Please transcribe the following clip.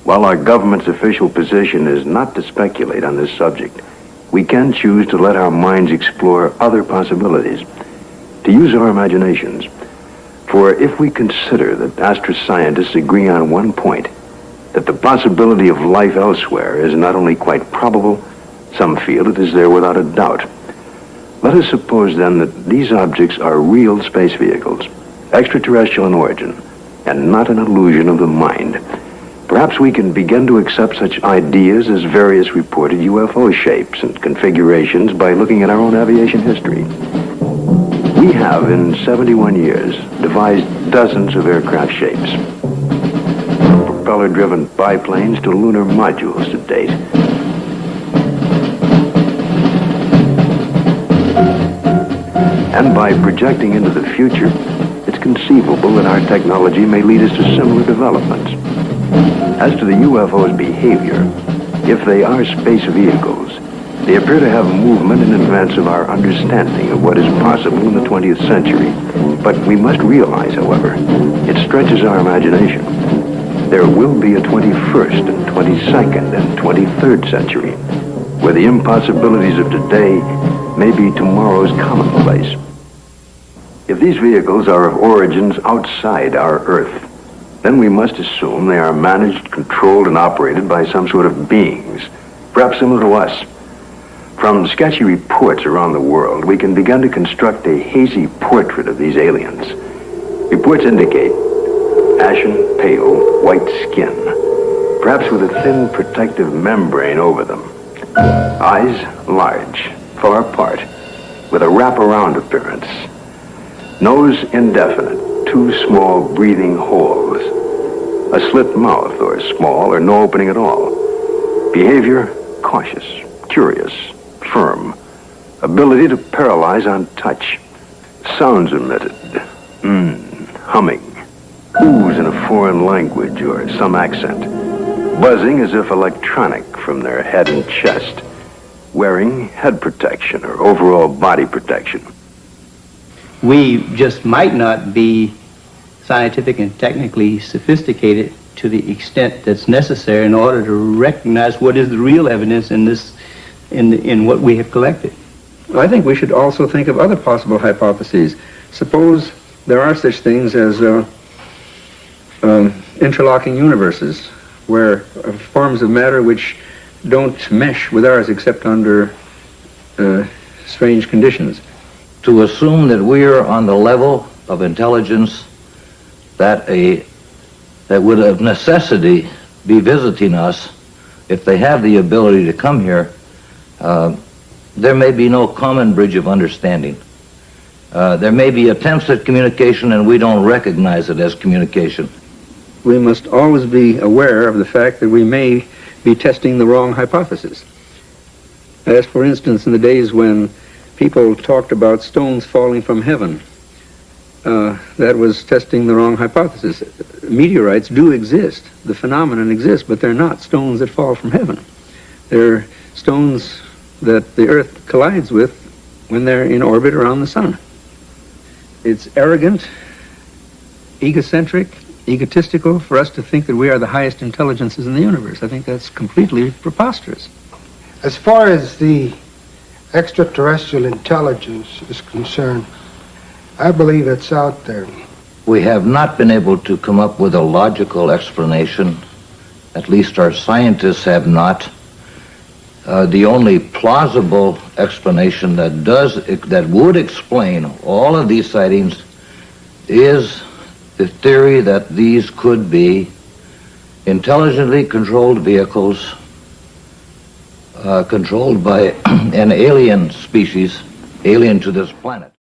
While our government's official position is not to speculate on this subject, we can choose to let our minds explore other possibilities, to use our imaginations. For if we consider that astroscientists agree on one point, that the possibility of life elsewhere is not only quite probable, some feel it is there without a doubt. Let us suppose then that these objects are real space vehicles, extraterrestrial in origin, and not an illusion of the mind. Perhaps we can begin to accept such ideas as various reported UFO shapes and configurations by looking at our own aviation history. We have, in 71 years, devised dozens of aircraft shapes, from propeller-driven biplanes to lunar modules to date. And by projecting into the future, it's conceivable that our technology may lead us to similar developments. As to the UFO's behavior, if they are space vehicles, they appear to have movement in advance of our understanding of what is possible in the 20th century. But we must realize, however, it stretches our imagination. There will be a 21st and 22nd and 23rd century, where the impossibilities of today may be tomorrow's commonplace. If these vehicles are of origins outside our Earth, then we must assume they are managed, controlled, and operated by some sort of beings, perhaps similar to us. From sketchy reports around the world, we can begin to construct a hazy portrait of these aliens. Reports indicate ashen, pale, white skin, perhaps with a thin protective membrane over them. Eyes large, far apart, with a wraparound appearance. Nose indefinite, 2 small breathing holes. A slit mouth, or small or no opening at all. Behavior, cautious, curious, firm. Ability to paralyze on touch. Sounds emitted. Humming. Oohs in a foreign language or some accent. Buzzing as if electronic from their head and chest. Wearing head protection or overall body protection. We just might not be scientific and technically sophisticated to the extent that's necessary in order to recognize what is the real evidence in what we have collected. I think we should also think of other possible hypotheses. Suppose there are such things as interlocking universes, where forms of matter which don't mesh with ours except under strange conditions. To assume that we are on the level of intelligence that would of necessity be visiting us, if they have the ability to come here, there may be no common bridge of understanding. There may be attempts at communication and we don't recognize it as communication. We must always be aware of the fact that we may be testing the wrong hypothesis. As for instance, in the days when people talked about stones falling from heaven, that was testing the wrong hypothesis. Meteorites do exist. The phenomenon exists, but they're not stones that fall from heaven. They're stones that the Earth collides with when they're in orbit around the sun. It's arrogant, egocentric, egotistical for us to think that we are the highest intelligences in the universe. I think that's completely preposterous. As far as the extraterrestrial intelligence is concerned, I believe it's out there. We have not been able to come up with a logical explanation. At least our scientists have not. The only plausible explanation that would explain all of these sightings is the theory that these could be intelligently controlled vehicles controlled by an alien species, alien to this planet.